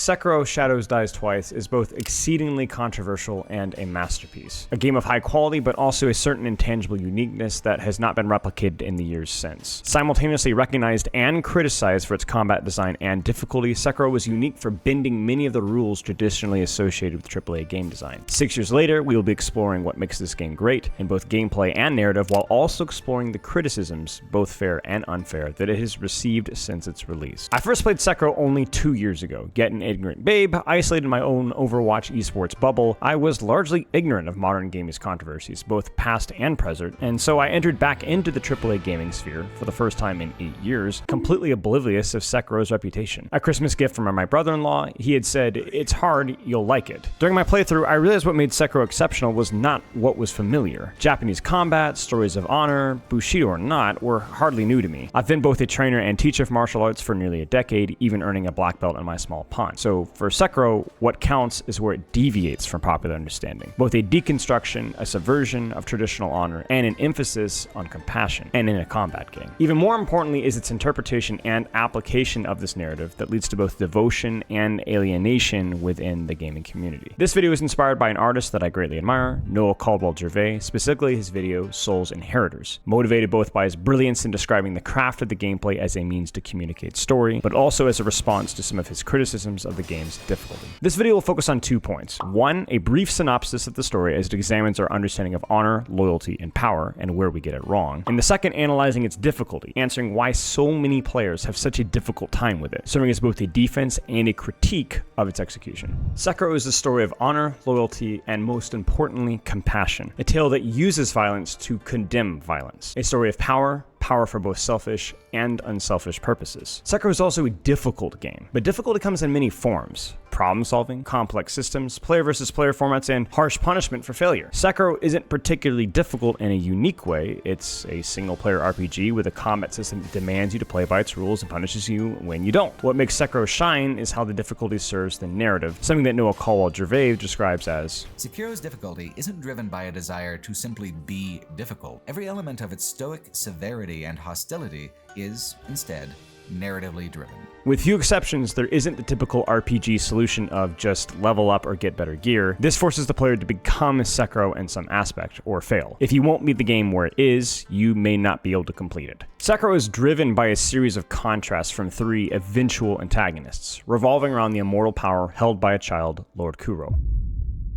Sekiro: Shadows Die Twice is both exceedingly controversial and a masterpiece. A game of high quality, but also a certain intangible uniqueness that has not been replicated in the years since. Simultaneously recognized and criticized for its combat design and difficulty, Sekiro was unique for bending many of the rules traditionally associated with AAA game design. 6 years later, we will be exploring what makes this game great in both gameplay and narrative, while also exploring the criticisms, both fair and unfair, that it has received since its release. I first played Sekiro only 2 years ago. Yet an ignorant babe, isolated in my own Overwatch esports bubble, I was largely ignorant of modern gaming's controversies, both past and present, and so I entered back into the AAA gaming sphere for the first time in 8 years, completely oblivious of Sekiro's reputation. A Christmas gift from my brother-in-law, he had said, "It's hard, you'll like it." During my playthrough, I realized what made Sekiro exceptional was not what was familiar. Japanese combat, stories of honor, Bushido or not, were hardly new to me. I've been both a trainer and teacher of martial arts for nearly a decade, even earning a black belt in my small pond. So for Sekiro, what counts is where it deviates from popular understanding. Both a deconstruction, a subversion of traditional honor, and an emphasis on compassion, and in a combat game. Even more importantly is its interpretation and application of this narrative that leads to both devotion and alienation within the gaming community. This video is inspired by an artist that I greatly admire, Noah Caldwell-Gervais, specifically his video Soul's Inheritors, motivated both by his brilliance in describing the craft of the gameplay as a means to communicate story, but also as a response to some of his criticisms of the game's difficulty. This video will focus on 2 points. One, a brief synopsis of the story as it examines our understanding of honor, loyalty, and power, and where we get it wrong. And the second, analyzing its difficulty, answering why so many players have such a difficult time with it, serving as both a defense and a critique of its execution. Sekiro is a story of honor, loyalty, and most importantly, compassion. A tale that uses violence to condemn violence. A story of power for both selfish and unselfish purposes. Sekiro is also a difficult game, but difficulty comes in many forms. Problem solving, complex systems, player versus player formats, and harsh punishment for failure. Sekiro isn't particularly difficult in a unique way. It's a single player RPG with a combat system that demands you to play by its rules and punishes you when you don't. What makes Sekiro shine is how the difficulty serves the narrative, something that Noah Caldwell-Gervais describes as, Sekiro's difficulty isn't driven by a desire to simply be difficult. Every element of its stoic severity and hostility is, instead, narratively driven. With few exceptions, there isn't the typical RPG solution of just level up or get better gear. This forces the player to become Sekiro in some aspect, or fail. If you won't meet the game where it is, you may not be able to complete it. Sekiro is driven by a series of contrasts from 3 eventual antagonists, revolving around the immortal power held by a child, Lord Kuro.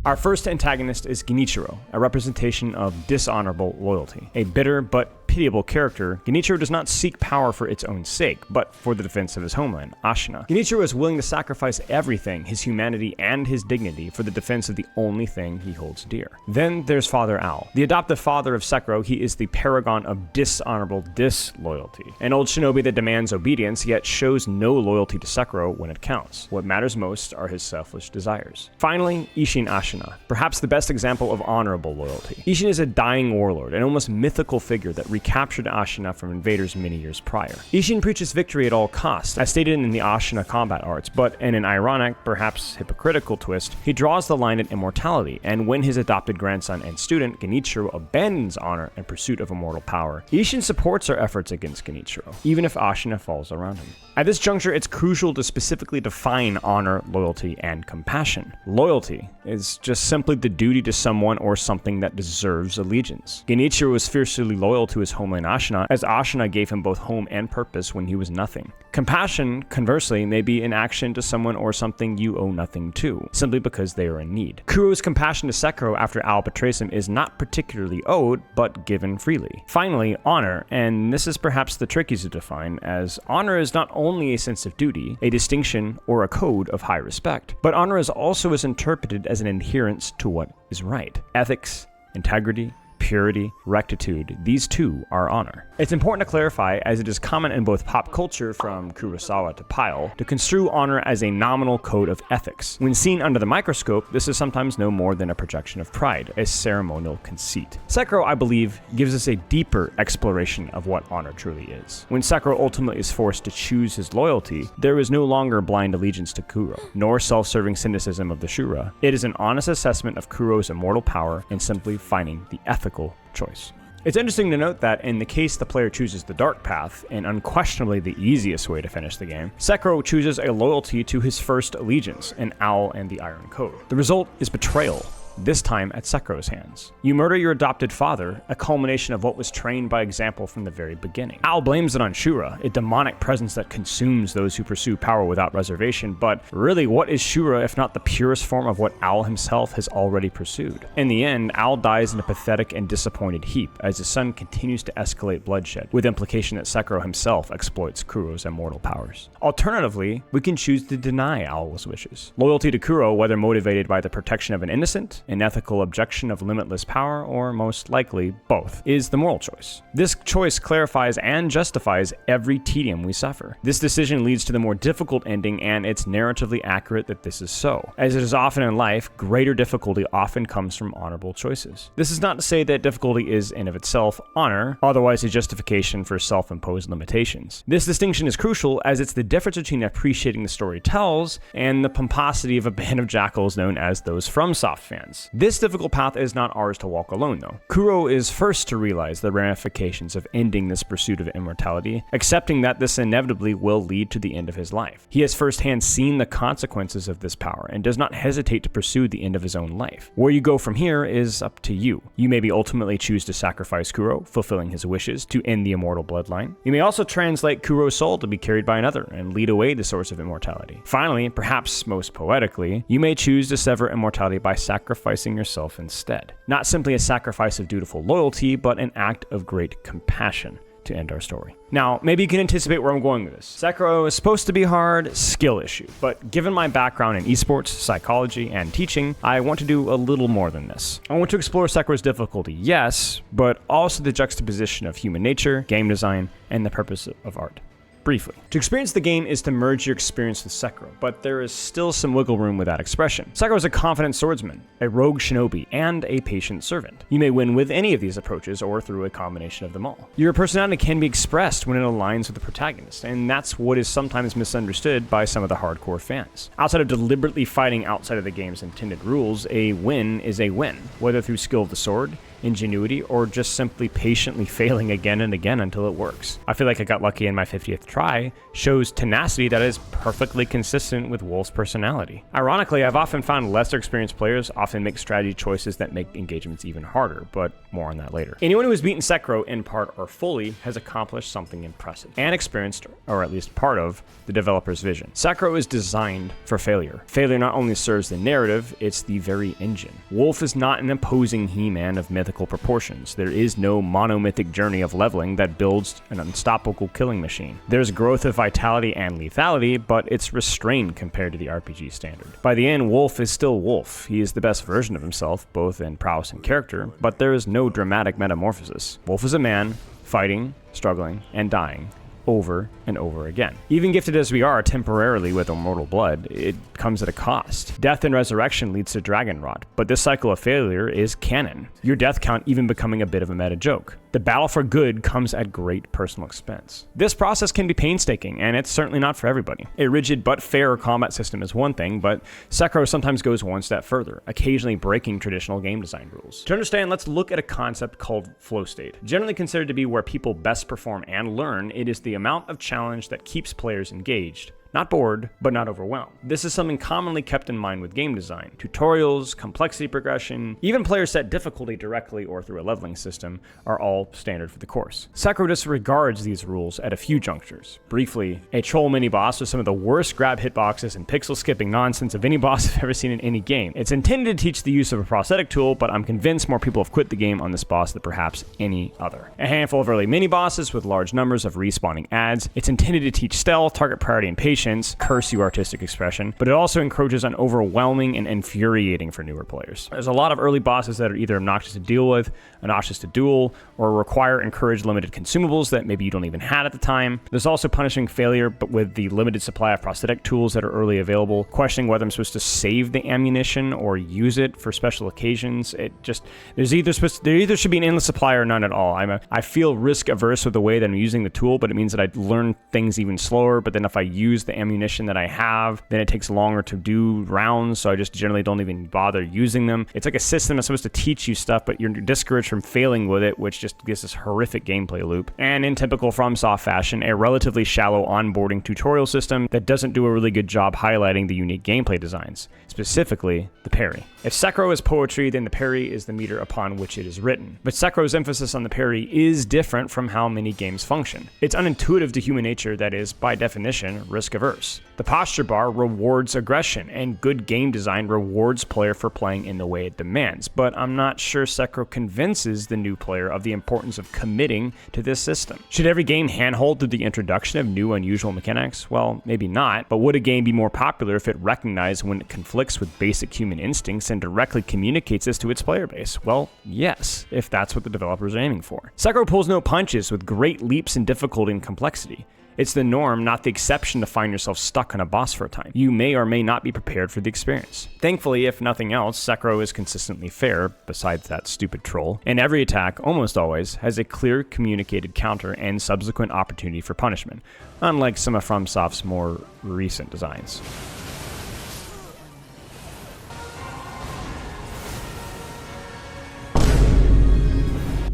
Our first antagonist is Genichiro, a representation of dishonorable loyalty. A bitter but pitiable character, Genichiro does not seek power for its own sake, but for the defense of his homeland, Ashina. Genichiro is willing to sacrifice everything, his humanity and his dignity, for the defense of the only thing he holds dear. Then there's Father Al. The adoptive father of Sekiro, he is the paragon of dishonorable disloyalty. An old shinobi that demands obedience, yet shows no loyalty to Sekiro when it counts. What matters most are his selfish desires. Finally, Isshin Ashina, perhaps the best example of honorable loyalty. Isshin is a dying warlord, an almost mythical figure that recaptured Ashina from invaders many years prior. Isshin preaches victory at all costs, as stated in the Ashina combat arts, but in an ironic, perhaps hypocritical twist, he draws the line at immortality, and when his adopted grandson and student, Genichiro, abandons honor in pursuit of immortal power, Isshin supports our efforts against Genichiro, even if Ashina falls around him. At this juncture, it's crucial to specifically define honor, loyalty, and compassion. Loyalty is just simply the duty to someone or something that deserves allegiance. Genichiro was fiercely loyal to his homeland Ashina, as Ashina gave him both home and purpose when he was nothing. Compassion, conversely, may be an action to someone or something you owe nothing to, simply because they are in need. Kuro's compassion to Sekiro after Al betrays him is not particularly owed, but given freely. Finally, honor, and this is perhaps the trickiest to define, as honor is not only a sense of duty, a distinction, or a code of high respect, but honor is also interpreted as an adherence to what is right. Ethics, integrity, purity, rectitude, these too are honor. It's important to clarify, as it is common in both pop culture, from Kurosawa to Pyle, to construe honor as a nominal code of ethics. When seen under the microscope, this is sometimes no more than a projection of pride, a ceremonial conceit. Sekiro, I believe, gives us a deeper exploration of what honor truly is. When Sekiro ultimately is forced to choose his loyalty, there is no longer blind allegiance to Kuro, nor self-serving cynicism of the Shura. It is an honest assessment of Kuro's immortal power and simply finding the ethical choice. It's interesting to note that in the case the player chooses the dark path, and unquestionably the easiest way to finish the game, Sekiro chooses a loyalty to his first allegiance, an owl and the Iron Code. The result is betrayal, this time at Sekiro's hands. You murder your adopted father, a culmination of what was trained by example from the very beginning. Al blames it on Shura, a demonic presence that consumes those who pursue power without reservation, but really, what is Shura if not the purest form of what Al himself has already pursued? In the end, Al dies in a pathetic and disappointed heap as his son continues to escalate bloodshed, with implication that Sekiro himself exploits Kuro's immortal powers. Alternatively, we can choose to deny Al's wishes. Loyalty to Kuro, whether motivated by the protection of an innocent, an ethical objection of limitless power, or most likely both, is the moral choice. This choice clarifies and justifies every tedium we suffer. This decision leads to the more difficult ending, and it's narratively accurate that this is so. As it is often in life, greater difficulty often comes from honorable choices. This is not to say that difficulty is in of itself honor, otherwise a justification for self-imposed limitations. This distinction is crucial as it's the difference between appreciating the story tells and the pomposity of a band of jackals known as those Fromsoft fans. This difficult path is not ours to walk alone, though. Kuro is first to realize the ramifications of ending this pursuit of immortality, accepting that this inevitably will lead to the end of his life. He has firsthand seen the consequences of this power and does not hesitate to pursue the end of his own life. Where you go from here is up to you. You maybe ultimately choose to sacrifice Kuro, fulfilling his wishes to end the immortal bloodline. You may also translate Kuro's soul to be carried by another and lead away the source of immortality. Finally, perhaps most poetically, you may choose to sever immortality by sacrificing yourself instead. Not simply a sacrifice of dutiful loyalty, but an act of great compassion to end our story. Now, maybe you can anticipate where I'm going with this. Sekiro is supposed to be hard, skill issue, but given my background in esports, psychology, and teaching, I want to do a little more than this. I want to explore Sekiro's difficulty, yes, but also the juxtaposition of human nature, game design, and the purpose of art. Briefly. To experience the game is to merge your experience with Sekiro, but there is still some wiggle room with that expression. Sekiro is a confident swordsman, a rogue shinobi, and a patient servant. You may win with any of these approaches or through a combination of them all. Your personality can be expressed when it aligns with the protagonist, and that's what is sometimes misunderstood by some of the hardcore fans. Outside of deliberately fighting outside of the game's intended rules, a win is a win, whether through skill of the sword, ingenuity, or just simply patiently failing again and again until it works. I feel like I got lucky in my 50th try shows tenacity that is perfectly consistent with Wolf's personality. Ironically, I've often found lesser experienced players often make strategy choices that make engagements even harder, but more on that later. Anyone who has beaten Sekiro in part or fully has accomplished something impressive and experienced, or at least part of, the developer's vision. Sekiro is designed for failure. Failure not only serves the narrative, it's the very engine. Wolf is not an imposing He-Man of mythical proportions. There is no monomythic journey of leveling that builds an unstoppable killing machine. There's growth of vitality and lethality, but it's restrained compared to the RPG standard. By the end, Wolf is still Wolf. He is the best version of himself, both in prowess and character, but there is no dramatic metamorphosis. Wolf is a man, fighting, struggling, and dying, over and over again. Even gifted as we are temporarily with immortal blood, it comes at a cost. Death and resurrection leads to dragon rot, but this cycle of failure is canon, your death count even becoming a bit of a meta joke. The battle for good comes at great personal expense. This process can be painstaking, and it's certainly not for everybody. A rigid but fair combat system is one thing, but Sekiro sometimes goes one step further, occasionally breaking traditional game design rules. To understand, let's look at a concept called flow state. Generally considered to be where people best perform and learn, it is the amount of challenge that keeps players engaged. Not bored, but not overwhelmed. This is something commonly kept in mind with game design. Tutorials, complexity progression, even player set difficulty directly or through a leveling system are all standard for the course. Sekiro disregards these rules at a few junctures. Briefly, a troll mini-boss with some of the worst grab hitboxes and pixel skipping nonsense of any boss I've ever seen in any game. It's intended to teach the use of a prosthetic tool, but I'm convinced more people have quit the game on this boss than perhaps any other. A handful of early mini-bosses with large numbers of respawning adds. It's intended to teach stealth, target priority, and patience. Curse you artistic expression, but it also encroaches on overwhelming and infuriating for newer players. There's a lot of early bosses that are either obnoxious to deal with, obnoxious to duel, or require encouraged limited consumables that maybe you don't even have at the time. There's also punishing failure, but with the limited supply of prosthetic tools that are early available, questioning whether I'm supposed to save the ammunition or use it for special occasions. There either should be an endless supply or none at all. I feel risk averse with the way that I'm using the tool, but it means that I learn things even slower, but then if I use the the ammunition that I have, then it takes longer to do rounds, so I just generally don't even bother using them. It's like a system that's supposed to teach you stuff, but you're discouraged from failing with it, which just gives this horrific gameplay loop. And in typical Fromsoft fashion, a relatively shallow onboarding tutorial system that doesn't do a really good job highlighting the unique gameplay designs, specifically the parry. If Sekiro is poetry, then the parry is the meter upon which it is written. But Sekiro's emphasis on the parry is different from how many games function. It's unintuitive to human nature that is, by definition, risk-averse. The posture bar rewards aggression, and good game design rewards player for playing in the way it demands, but I'm not sure Sekiro convinces the new player of the importance of committing to this system. Should every game handhold through the introduction of new unusual mechanics? Well, maybe not, but would a game be more popular if it recognized when it conflicts with basic human instincts and directly communicates this to its player base? Well, yes, if that's what the developers are aiming for. Sekiro pulls no punches with great leaps in difficulty and complexity. It's the norm, not the exception, to find yourself stuck on a boss for a time. You may or may not be prepared for the experience. Thankfully, if nothing else, Sekiro is consistently fair, besides that stupid troll, and every attack, almost always, has a clear communicated counter and subsequent opportunity for punishment, unlike some of FromSoft's more recent designs.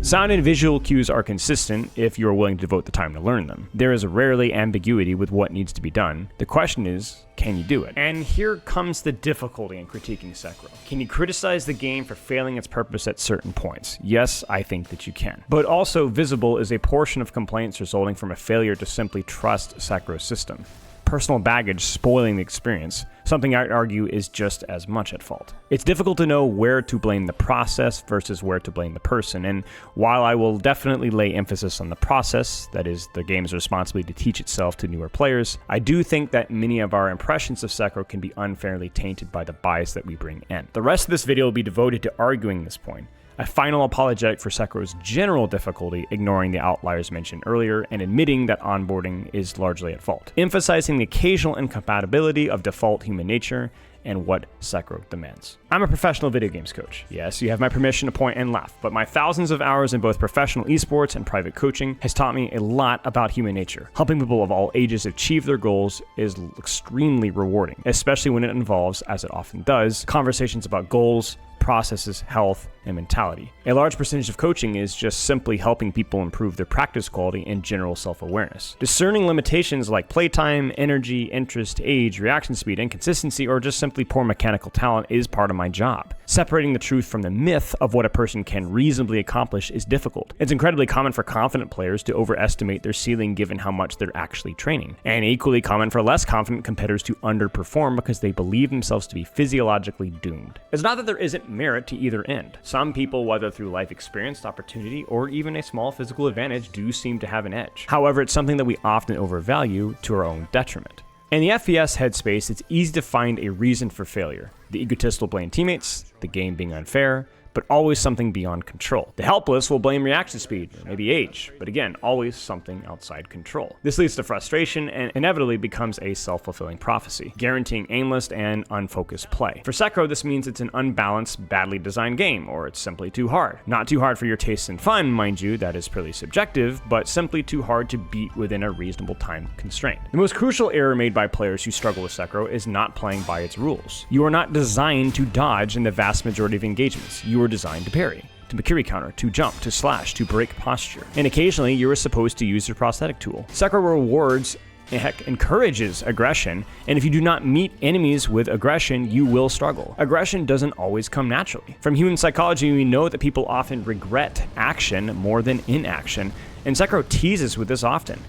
Sound and visual cues are consistent if you are willing to devote the time to learn them. There is rarely ambiguity with what needs to be done. The question is, can you do it? And here comes the difficulty in critiquing Sekiro. Can you criticize the game for failing its purpose at certain points? Yes, I think that you can. But also visible is a portion of complaints resulting from a failure to simply trust Sekiro's system. Personal baggage spoiling the experience, something I'd argue is just as much at fault. It's difficult to know where to blame the process versus where to blame the person, and while I will definitely lay emphasis on the process, that is, the game's responsibility to teach itself to newer players, I do think that many of our impressions of Sekiro can be unfairly tainted by the bias that we bring in. The rest of this video will be devoted to arguing this point. A final apologetic for Sekiro's general difficulty, ignoring the outliers mentioned earlier, and admitting that onboarding is largely at fault. Emphasizing the occasional incompatibility of default human nature and what Sekiro demands. I'm a professional video games coach. Yes, you have my permission to point and laugh, but my thousands of hours in both professional esports and private coaching has taught me a lot about human nature. Helping people of all ages achieve their goals is extremely rewarding, especially when it involves, as it often does, conversations about goals, processes, health, and mentality. A large percentage of coaching is just simply helping people improve their practice quality and general self-awareness. Discerning limitations like playtime, energy, interest, age, reaction speed, inconsistency, or just simply poor mechanical talent is part of my job. Separating the truth from the myth of what a person can reasonably accomplish is difficult. It's incredibly common for confident players to overestimate their ceiling given how much they're actually training, and equally common for less confident competitors to underperform because they believe themselves to be physiologically doomed. It's not that there isn't merit to either end. Some people, whether through life experience, opportunity, or even a small physical advantage, do seem to have an edge. However, it's something that we often overvalue to our own detriment. In the FPS headspace, it's easy to find a reason for failure. The egotistical blame teammates, the game being unfair, but always something beyond control. The helpless will blame reaction speed, or maybe age, but again, always something outside control. This leads to frustration and inevitably becomes a self-fulfilling prophecy, guaranteeing aimless and unfocused play. For Sekiro, this means it's an unbalanced, badly designed game, or it's simply too hard. Not too hard for your taste and fun, mind you, that is purely subjective, but simply too hard to beat within a reasonable time constraint. The most crucial error made by players who struggle with Sekiro is not playing by its rules. You are not designed to dodge in the vast majority of engagements. You are designed to parry, to Makiri counter, to jump, to slash, to break posture. And occasionally, you are supposed to use your prosthetic tool. Sekiro rewards, heck, encourages aggression, and if you do not meet enemies with aggression, you will struggle. Aggression doesn't always come naturally. From human psychology, we know that people often regret action more than inaction, and Sekiro teases with this often.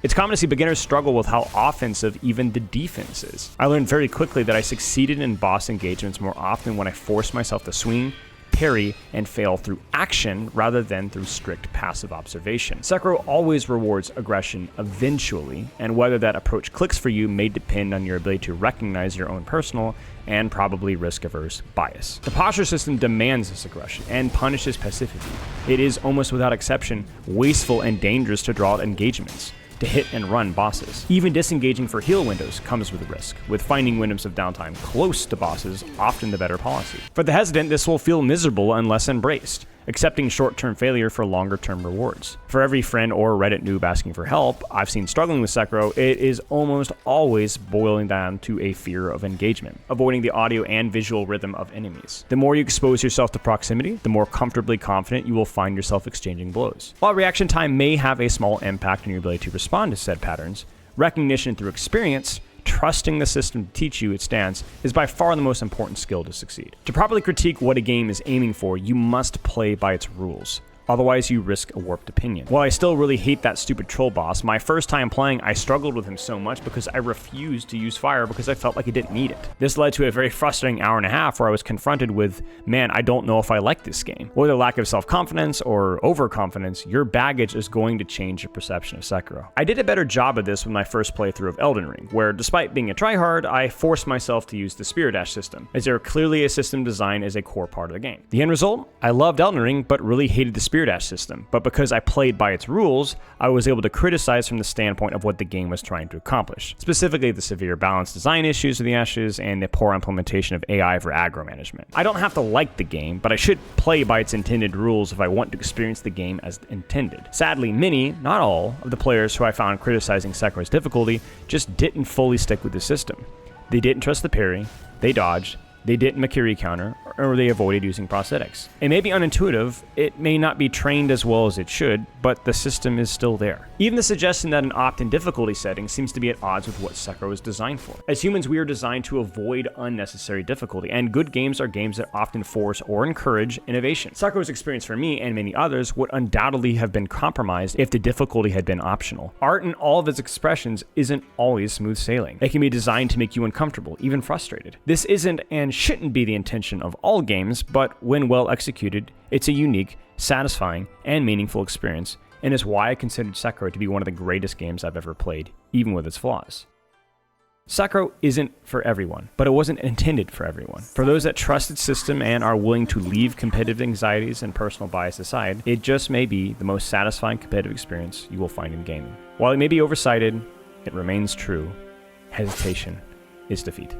It's common to see beginners struggle with how offensive even the defense is. I learned very quickly that I succeeded in boss engagements more often when I forced myself to swing, parry, and fail through action rather than through strict passive observation. Sekiro always rewards aggression eventually, and whether that approach clicks for you may depend on your ability to recognize your own personal and probably risk-averse bias. The posture system demands this aggression and punishes passivity. It is almost without exception wasteful and dangerous to draw out engagements, to hit and run bosses. Even disengaging for heal windows comes with a risk, with finding windows of downtime close to bosses often the better policy. For the hesitant, this will feel miserable unless embraced. accepting short-term failure for longer-term rewards. For every friend or Reddit noob asking for help I've seen struggling with Sekiro, it is almost always boiling down to a fear of engagement, avoiding the audio and visual rhythm of enemies. The more you expose yourself to proximity, the more comfortably confident you will find yourself exchanging blows. While reaction time may have a small impact on your ability to respond to said patterns, recognition through experience, trusting the system to teach you its stance, is by far the most important skill to succeed. To properly critique what a game is aiming for, you must play by its rules. Otherwise, you risk a warped opinion. While I still really hate that stupid troll boss, my first time playing, I struggled with him so much because I refused to use fire because I felt like I didn't need it. This led to a very frustrating hour and a half where I was confronted with, man, I don't know if I like this game. Whether lack of self-confidence or overconfidence, your baggage is going to change your perception of Sekiro. I did a better job of this with my first playthrough of Elden Ring, where despite being a tryhard, I forced myself to use the Spear Dash system, as there clearly a system designed as a core part of the game. The end result? I loved Elden Ring, but really hated the Spear Dash system, but because I played by its rules, I was able to criticize from the standpoint of what the game was trying to accomplish, specifically the severe balance design issues of the Ashes and the poor implementation of AI for aggro management. I don't have to like the game, but I should play by its intended rules if I want to experience the game as intended. Sadly, many, not all, of the players who I found criticizing Sekiro's difficulty just didn't fully stick with the system. They didn't trust the parry, they dodged, they didn't Makiri counter, or they avoided using prosthetics. It may be unintuitive, it may not be trained as well as it should, but the system is still there. Even the suggestion that an opt-in difficulty setting seems to be at odds with what Sekiro is designed for. As humans, we are designed to avoid unnecessary difficulty, and good games are games that often force or encourage innovation. Sekiro's experience for me and many others would undoubtedly have been compromised if the difficulty had been optional. Art in all of its expressions isn't always smooth sailing. It can be designed to make you uncomfortable, even frustrated. This isn't and shouldn't be the intention of all games, but when well executed, it's a unique, satisfying, and meaningful experience, and is why I considered Sekiro to be one of the greatest games I've ever played, even with its flaws. Sekiro isn't for everyone, but it wasn't intended for everyone. For those that trust its system and are willing to leave competitive anxieties and personal bias aside, it just may be the most satisfying competitive experience you will find in gaming. While it may be oversighted, it remains true. Hesitation is defeat.